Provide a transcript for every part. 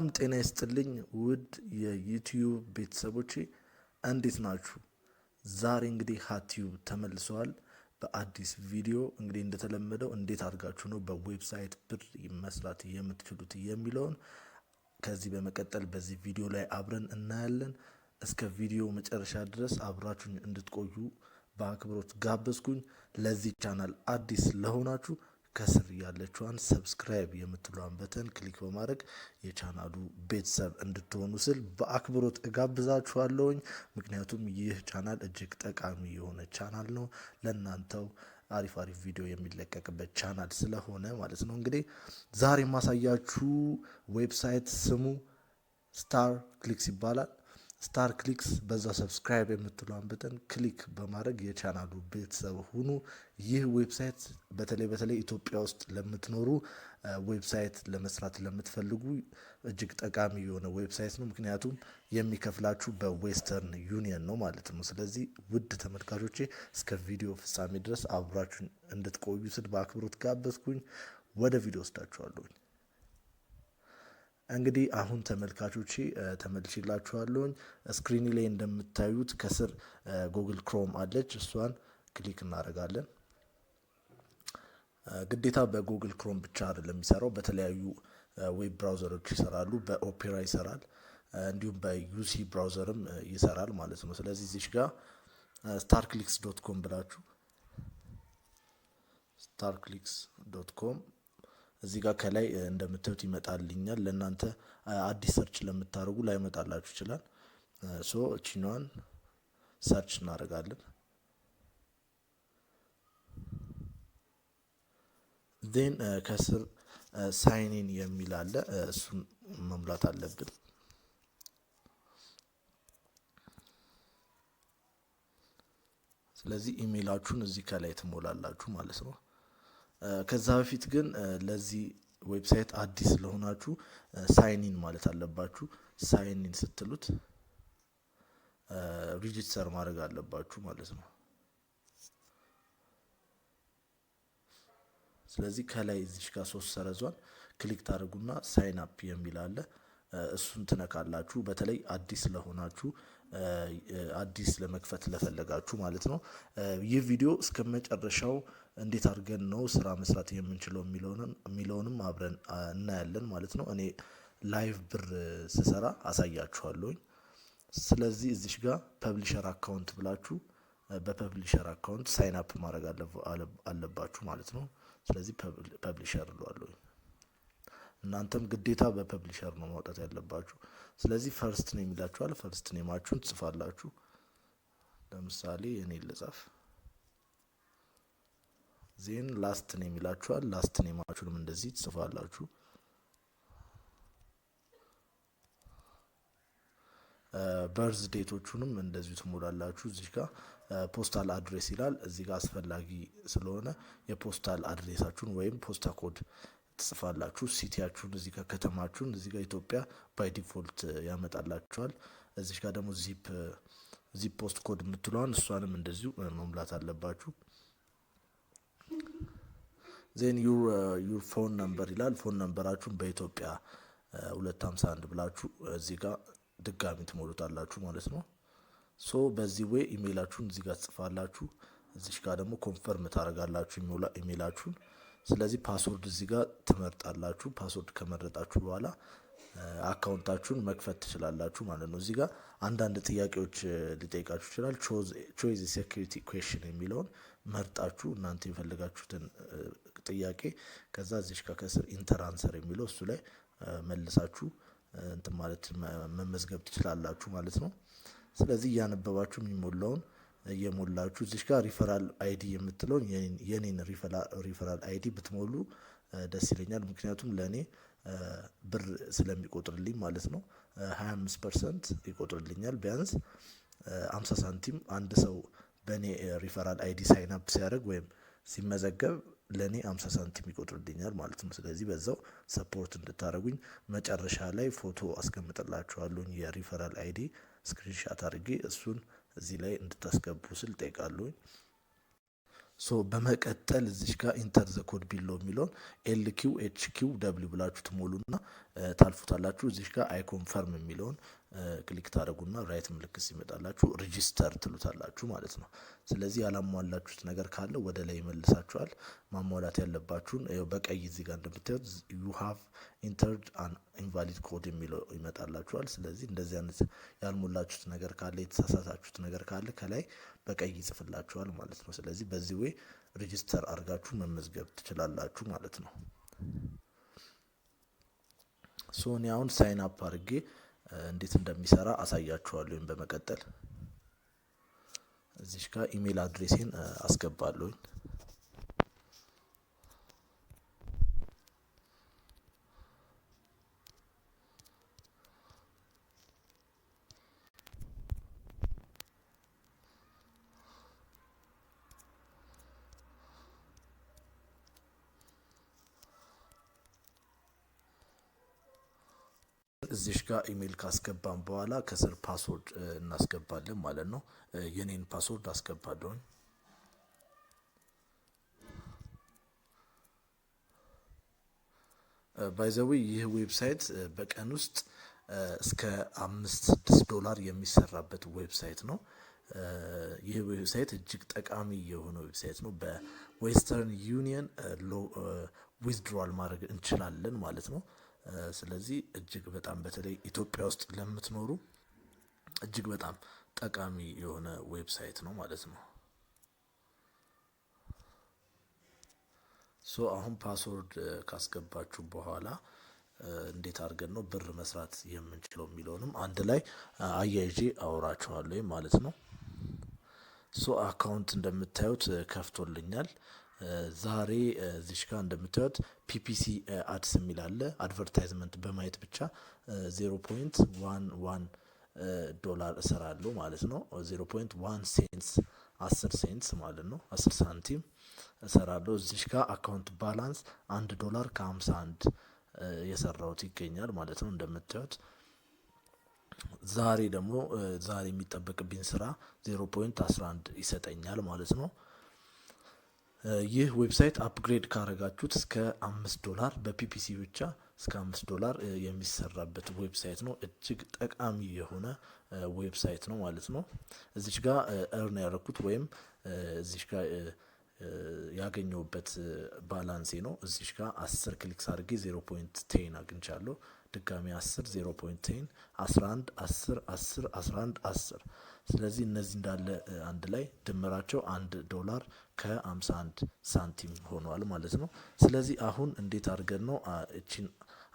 ጤና ይስጥልኝ ውድ የዩቲዩብ ቤተሰቦቼ እንዴት ናችሁ? ዛሬ እንግዲህ ሀቲዩብ ተመልሰዋል በአዲስ ቪዲዮ። እንግዲህ እንደተለመደው እንዴት አድርጋችሁ ነው በዌብሳይት ብር መስራት የምትችሉት የሚለውን ከዚህ በመቀጠል በዚህ ቪዲዮ ላይ አብረን እናያለን። እስከ ቪዲዮ መጨረሻ ድረስ አብራችሁኝ እንድትቆዩ በአክብሮት ጋበዝኩኝ። ለዚህ ቻናል አዲስ ለሆናችሁ ከስር ያለችዋን ሰብስክራይብ የምትሏን በተን ክሊክ በማድረግ የቻናሉ ቤተሰብ እንድትሆኑ ስል በአክብሮት እጋብዛችኋለሁኝ። ምክንያቱም ይህ ቻናል እጅግ ጠቃሚ የሆነ ቻናል ነው። ለእናንተው አሪፍ ቪዲዮ የሚለቀቅበት ቻናል ስለሆነ ማለት ነው። እንግዲህ ዛሬ ማሳያችሁ ዌብሳይት ስሙ ስታር ክሊክስ ይባላል። ስታር ክሊክስ በዛ ሰብስክራይብ የምትሏን በተን ክሊክ በማድረግ የቻናሉ ቤተሰብ ሁኑ። ይህ ዌብሳይት በተለይ ኢትዮጵያ ውስጥ ለምትኖሩ ዌብሳይት ለመስራት ለምትፈልጉ እጅግ ጠቃሚ የሆነ ዌብሳይት ነው። ምክንያቱም የሚከፍላችሁ በዌስተርን ዩኒየን ነው ማለት ነው። ስለዚህ ውድ ተመልካቾቼ እስከ ቪዲዮ ፍጻሜ ድረስ አብራችሁን እንድትቆዩ ስል በአክብሮት ጋበዝኩኝ። ወደ ቪዲዮ ወስዳችኋለሁ። እንግዲህ አሁን ተመልካቾቼ ተመልሼላችኋለሁኝ። ስክሪን ላይ እንደምታዩት ከስር ጉግል ክሮም አለች። እሷን ክሊክ እናደርጋለን። ግዴታ በጉግል ክሮም ብቻ አይደለም የሚሰራው፣ በተለያዩ ዌብ ብራውዘሮች ይሰራሉ። በኦፔራ ይሰራል፣ እንዲሁም በዩሲ ብራውዘርም ይሰራል ማለት ነው። ስለዚህ እዚህ ጋር starclicks.com ብላችሁ starclicks.com እዚህ ጋር ከላይ እንደምታዩት ይመጣልኛል። ለእናንተ አዲስ ሰርች ለምታደርጉ ላይ መጣላችሁ ይችላል። እቺኛዋን ሰርች እናደርጋለን። ዜን ከስር ሳይኒን የሚል አለ፣ እሱን መሙላት አለብን። ስለዚህ ኢሜይላችሁን እዚህ ከላይ ትሞላላችሁ ማለት ነው። ከዛ በፊት ግን ለዚህ ዌብሳይት አዲስ ለሆናችሁ ሳይኒን ማለት አለባችሁ። ሳይኒን ስትሉት ሪጂስተር ማድረግ አለባችሁ ማለት ነው። ስለዚህ ከላይ እዚህ ጋር 3 ሰረዟን ክሊክ ታደርጉና ሳይን አፕ የሚል አለ፣ እሱን ትነካላችሁ። በተለይ አዲስ ለሆናችሁ አዲስ ለመክፈት ለፈለጋችሁ ማለት ነው። ይህ ቪዲዮ እስከመጨረሻው እንዴት አድርገን ነው ስራ መስራት የምንችለው የሚለውንም አብረን እናያለን ማለት ነው። እኔ ላይቭ ብር ስሰራ አሳያችኋለሁኝ። ስለዚህ እዚህ ጋር ፐብሊሸር አካውንት ብላችሁ በፐብሊሸር አካውንት ሳይን አፕ ማድረግ አለባችሁ ማለት ነው። ስለዚህ ፐብሊሸር እለዋለሁ። እናንተም ግዴታ በፐብሊሸር ነው ማውጣት ያለባችሁ። ስለዚህ ፈርስት ኔም ይላችኋል። ፈርስት ኔማችሁን ትጽፋላችሁ። ለምሳሌ እኔ ልጻፍ። ዜን ላስት ኔም ይላችኋል። ላስት ኔማችሁንም እንደዚህ ትጽፋላችሁ። በርዝ ዴቶቹንም እንደዚሁ ትሞላላችሁ። እዚህ ጋር ፖስታል አድሬስ ይላል። እዚህ ጋር አስፈላጊ ስለሆነ የፖስታል አድሬሳችሁን ወይም ፖስታ ኮድ ትጽፋላችሁ። ሲቲያችሁን እዚህ ጋር፣ ከተማችሁን እዚህ ጋር ኢትዮጵያ ባይ ዲፎልት ያመጣላችኋል። እዚህ ጋር ደግሞ ዚፕ ፖስት ኮድ የምትለዋን እሷንም እንደዚሁ መሙላት አለባችሁ። ዜን ዩር ፎን ነምበር ይላል። ፎን ነምበራችሁን በኢትዮጵያ 251 ብላችሁ እዚህ ጋር ድጋሚ ትሞሉታላችሁ ማለት ነው። በዚህ ወይ ኢሜይላችሁን እዚህ ጋር ትጽፋላችሁ። እዚህ ጋር ደግሞ ኮንፈርም ታደርጋላችሁ ኢሜይላችሁን። ስለዚህ ፓስወርድ እዚህ ጋር ትመርጣላችሁ። ፓስወርድ ከመረጣችሁ በኋላ አካውንታችሁን መክፈት ትችላላችሁ ማለት ነው። እዚህ ጋር አንዳንድ ጥያቄዎች ሊጠይቃችሁ ይችላል። ቾይዝ ሴኩሪቲ ኩዌስችን የሚለውን መርጣችሁ እናንተ የፈለጋችሁትን ጥያቄ ከዛ እዚህ ጋር ከስር ኢንተር አንሰር የሚለው እሱ ላይ መልሳችሁ እንትን ማለት መመዝገብ ትችላላችሁ ማለት ነው። ስለዚህ እያነበባችሁ የሚሞላውን እየሞላችሁ እዚህ ጋር ሪፈራል አይዲ የምትለውን የኔን ሪፈራል አይዲ ብትሞሉ ደስ ይለኛል። ምክንያቱም ለኔ ብር ስለሚቆጥርልኝ ማለት ነው። 25% ይቆጥርልኛል። ቢያንስ 50 ሳንቲም አንድ ሰው በኔ ሪፈራል አይዲ ሳይን አፕ ሲያደርግ ወይም ሲመዘገብ ለኔ 50 ሳንቲም ይቆጥርልኛል ማለት ነው። ስለዚህ በዛው ሰፖርት እንድታደርጉኝ መጨረሻ ላይ ፎቶ አስቀምጥላችኋለሁ የሪፈራል አይዲ ስክሪንሻት አድርጌ እሱን እዚህ ላይ እንድታስገቡ ስል ጠይቃለሁ። ሶ በመቀጠል እዚሽ ጋር ኢንተር ዘ ኮድ ቢሎ የሚለውን LQHQW ብላችሁ ትሞሉና ታልፉታላችሁ። እዚሽ ጋር አይ ኮንፈርም የሚለውን ክሊክ ታደርጉና ራይት ምልክት ሲመጣላችሁ ሬጂስተር ትሉታላችሁ ማለት ነው። ስለዚህ ያላሟላችሁት ነገር ካለ ወደ ላይ ይመልሳችኋል። ማሟላት ያለባችሁን በቀይ እዚህ ጋር እንደምታዩት ዩ ሃቭ ኢንተርድ አን ኢንቫሊድ ኮድ የሚለው ይመጣላችኋል። ስለዚህ እንደዚህ አይነት ያልሞላችሁት ነገር ካለ የተሳሳታችሁት ነገር ካለ ከላይ በቀይ ይጽፍላችኋል ማለት ነው። ስለዚህ በዚህ ወይ ሬጂስተር አድርጋችሁ መመዝገብ ትችላላችሁ ማለት ነው። ሶ እኔ አሁን ሳይን አፕ አድርጌ እንዴት እንደሚሰራ አሳያችኋለሁ። በመቀጠል እዚሽ ጋር ኢሜል አድሬሴን አስገባለሁ። እዚሽ ጋር ኢሜል ካስገባን በኋላ ከስር ፓስወርድ እናስገባለን ማለት ነው። የኔን ፓስወርድ አስገባለሁ። ባይ ዘ ዌይ ይህ ዌብሳይት በቀን ውስጥ እስከ $5-6 የሚሰራበት ዌብሳይት ነው። ይህ ዌብሳይት እጅግ ጠቃሚ የሆነ ዌብሳይት ነው። በዌስተርን ዩኒየን ዊዝድሮዋል ማድረግ እንችላለን ማለት ነው። ስለዚህ እጅግ በጣም በተለይ ኢትዮጵያ ውስጥ ለምትኖሩ እጅግ በጣም ጠቃሚ የሆነ ዌብሳይት ነው ማለት ነው። ሶ አሁን ፓስወርድ ካስገባችሁ በኋላ እንዴት አድርገን ነው ብር መስራት የምንችለው የሚለውንም አንድ ላይ አያይዤ አወራችኋለሁ ማለት ነው። ሶ አካውንት እንደምታዩት ከፍቶልኛል። ዛሬ እዚሽ ጋር እንደምታዩት ፒፒሲ አድስ የሚል አለ። አድቨርታይዝመንት በማየት ብቻ 0.11 ዶላር እሰራለሁ ማለት ነው። 0.1 ሴንትስ 10 ሴንትስ ማለት ነው፣ 10 ሳንቲም እሰራለሁ። እዚሽ ጋር አካውንት ባላንስ $1 ከ51 የሰራሁት ይገኛል ማለት ነው። እንደምታዩት ዛሬ ደግሞ ዛሬ የሚጠበቅብኝ ስራ 0.11 ይሰጠኛል ማለት ነው። ይህ ዌብሳይት አፕግሬድ ካረጋችሁት እስከ $5 በፒፒሲ ብቻ እስከ $5 የሚሰራበት ዌብሳይት ነው። እጅግ ጠቃሚ የሆነ ዌብሳይት ነው ማለት ነው። እዚች ጋር እርን ያደረኩት ወይም እዚች ጋር ያገኘሁበት ባላንሴ ነው። እዚች ጋር 10 ክሊክስ አድርጌ 0.10 አግኝቻለሁ። ድጋሚ 10 0.10 11 10 10 11 10 ስለዚህ እነዚህ እንዳለ አንድ ላይ ድምራቸው $1 ከ51 ሳንቲም ሆኗል ማለት ነው። ስለዚህ አሁን እንዴት አድርገን ነው እቺን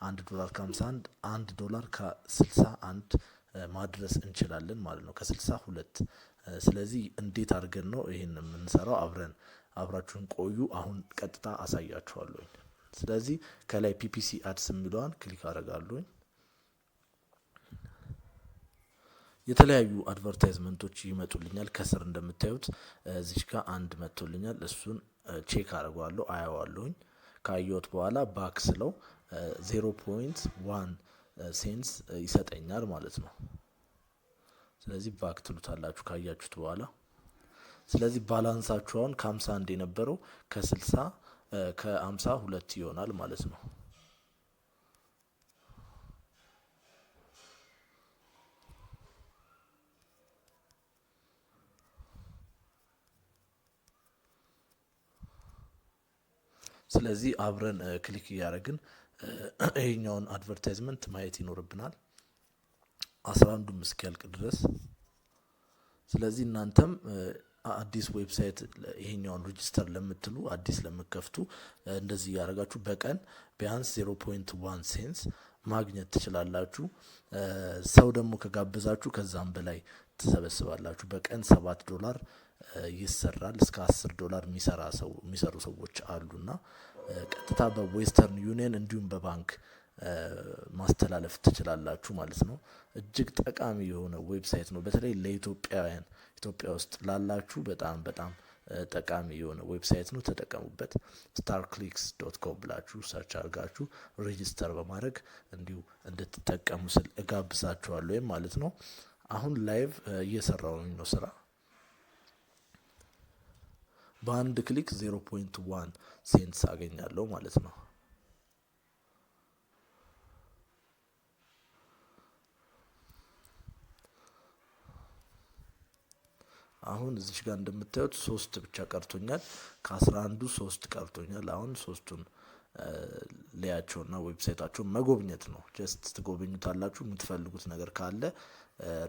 $1 ከ51 $1 ከ61 ማድረስ እንችላለን ማለት ነው፣ ከ62 ስለዚህ እንዴት አድርገን ነው ይሄን የምንሰራው? አብራችሁን ቆዩ። አሁን ቀጥታ አሳያችኋለሁ። ስለዚህ ከላይ ፒፒሲ አድስ የሚለውን ክሊክ አደርጋለሁ። የተለያዩ አድቨርታይዝመንቶች ይመጡልኛል። ከስር እንደምታዩት እዚች ጋር አንድ መጥቶልኛል። እሱን ቼክ አደርጋለሁ፣ አያዋለሁኝ። ካየሁት በኋላ ባክ ስለው 0.1 ሴንስ ይሰጠኛል ማለት ነው። ስለዚህ ባክ ትሉታላችሁ ካያችሁት በኋላ። ስለዚህ ባላንሳችሁ አሁን ከ51 የነበረው ከ52 ይሆናል ማለት ነው። ስለዚህ አብረን ክሊክ እያደረግን ይሄኛውን አድቨርታይዝመንት ማየት ይኖርብናል 11ዱም እስኪያልቅ ድረስ። ስለዚህ እናንተም አዲስ ዌብሳይት ይሄኛውን ሬጂስተር ለምትሉ አዲስ ለምትከፍቱ እንደዚህ ያደርጋችሁ በቀን ቢያንስ 0.1 ሴንስ ማግኘት ትችላላችሁ። ሰው ደግሞ ከጋበዛችሁ ከዛም በላይ ትሰበስባላችሁ። በቀን $7 ይሰራል። እስከ $10 የሚሰሩ ሰዎች አሉና ቀጥታ በዌስተርን ዩኒየን እንዲሁም በባንክ ማስተላለፍ ትችላላችሁ ማለት ነው። እጅግ ጠቃሚ የሆነ ዌብሳይት ነው። በተለይ ለኢትዮጵያውያን ኢትዮጵያ ውስጥ ላላችሁ በጣም ጠቃሚ የሆነ ዌብሳይት ነው። ተጠቀሙበት። starclicks.com ብላችሁ ሰርች አድርጋችሁ ሬጂስተር በማድረግ እንዲሁ እንድትጠቀሙ ስል እጋብዛችኋለሁ ማለት ነው። አሁን ላይቭ እየሰራው ነው ስራ። በአንድ ክሊክ 0.1 ሴንትስ አገኛለሁ ማለት ነው። አሁን እዚህ ጋር እንደምታዩት 3 ብቻ ቀርቶኛል። ከ11ዱ 3 ቀርቶኛል። አሁን 3ቱን ሊያቸውና ዌብሳይታቸውን መጎብኘት ነው። ጀስት ትጎበኙታላችሁ። የምትፈልጉት ነገር ካለ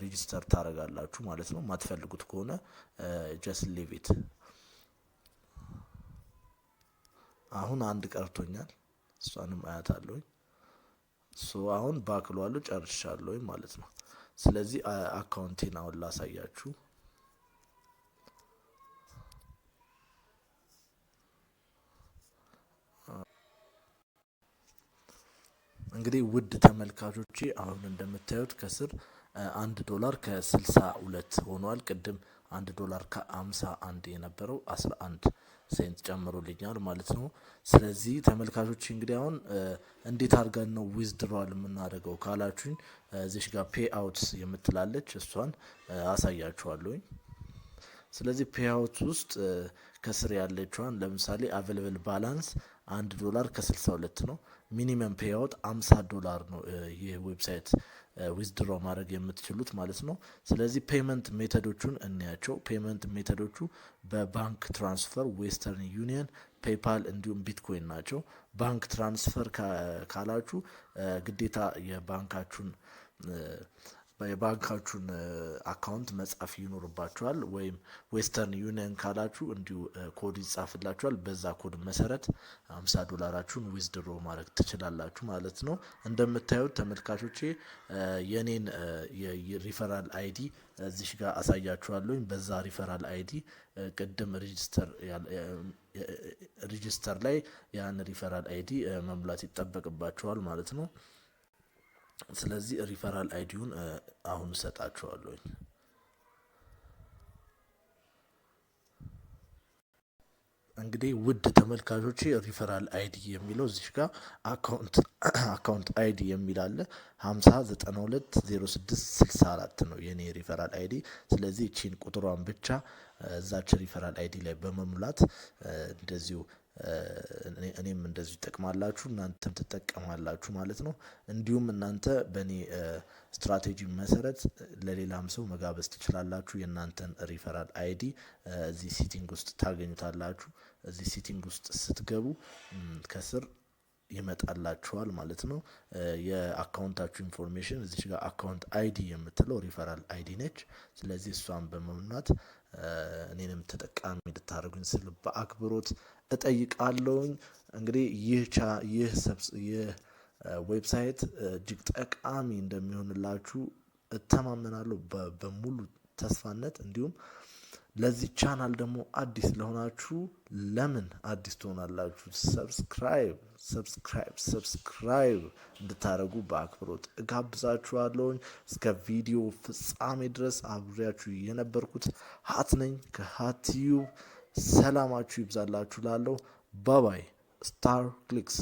ሬጂስተር ታደርጋላችሁ ማለት ነው። የማትፈልጉት ከሆነ ጀስት ሊቭ ኢት። አሁን አንድ ቀርቶኛል። እሷንም አያታለሁኝ። አሁን ባክሏሉ ጨርሻለሁኝ ማለት ነው። ስለዚህ አካውንቴን አሁን ላሳያችሁ። እንግዲህ ውድ ተመልካቾቼ አሁን እንደምታዩት ከስር $1 ከ62 ሆኗል። ቅድም $1 ከ51 የነበረው 11 ሴንት ጨምሮልኛል ማለት ነው። ስለዚህ ተመልካቾች እንግዲህ አሁን እንዴት አድርገን ነው ዊዝድሮዋል የምናደርገው ካላችሁኝ እዚህ ጋር ፔይ አውትስ የምትላለች እሷን አሳያችኋለሁኝ። ስለዚህ ፔይ አውት ውስጥ ከስር ያለችዋን ለምሳሌ አቬለብል ባላንስ $1 ከ62 ነው። ሚኒመም ፔይ አውት $50 ነው። ይህ ዌብሳይት ዊዝድሮ ማድረግ የምትችሉት ማለት ነው። ስለዚህ ፔመንት ሜተዶቹን እንያቸው። ፔመንት ሜተዶቹ በባንክ ትራንስፈር፣ ዌስተርን ዩኒየን፣ ፔይፓል እንዲሁም ቢትኮይን ናቸው። ባንክ ትራንስፈር ካላችሁ ግዴታ የባንካችሁን አካውንት መጻፍ ይኖርባችኋል። ወይም ዌስተርን ዩኒየን ካላችሁ እንዲሁ ኮድ ይጻፍላችኋል። በዛ ኮድ መሰረት $50 ዊዝድሮ ማድረግ ትችላላችሁ ማለት ነው። እንደምታዩት ተመልካቾቼ የኔን የሪፈራል አይዲ እዚህ ጋር አሳያችኋለሁ። በዛ ሪፈራል አይዲ ቅድም ሬጂስተር ላይ ያን ሪፈራል አይዲ መሙላት ይጠበቅባችኋል ማለት ነው። ስለዚህ ሪፈራል አይዲውን አሁን እሰጣችኋለሁ። እንግዲህ ውድ ተመልካቾቼ ሪፈራል አይዲ የሚለው እዚህ ጋር አካውንት አይዲ የሚል አለ 50920664 ነው የኔ ሪፈራል አይዲ። ስለዚህ እቺን ቁጥሯን ብቻ እዛች ሪፈራል አይዲ ላይ በመሙላት እንደዚሁ እኔም እንደዚሁ ይጠቅማላችሁ እናንተም ትጠቀማላችሁ ማለት ነው። እንዲሁም እናንተ በእኔ ስትራቴጂ መሰረት ለሌላም ሰው መጋበዝ ትችላላችሁ። የእናንተን ሪፈራል አይዲ እዚህ ሲቲንግ ውስጥ ታገኙታላችሁ። እዚህ ሲቲንግ ውስጥ ስትገቡ ከስር ይመጣላችኋል ማለት ነው። የአካውንታችሁ ኢንፎርሜሽን እዚህ ጋር አካውንት አይዲ የምትለው ሪፈራል አይዲ ነች። ስለዚህ እሷን በመሙላት እኔንም ተጠቃሚ እንድታደርጉኝ ስል በአክብሮት እጠይቃለሁኝ። እንግዲህ ይህ ዌብሳይት እጅግ ጠቃሚ እንደሚሆንላችሁ እተማመናለሁ በሙሉ ተስፋነት። እንዲሁም ለዚህ ቻናል ደግሞ አዲስ ለሆናችሁ ለምን አዲስ ትሆናላችሁ? ሰብስክራይብ እንድታደርጉ በአክብሮት እጋብዛችኋለሁኝ። እስከ ቪዲዮ ፍጻሜ ድረስ አብሬያችሁ የነበርኩት ሀት ነኝ ከሀትዩብ። ሰላማችሁ ይብዛላችሁ ላለው ባባይ ስታር ክሊክስ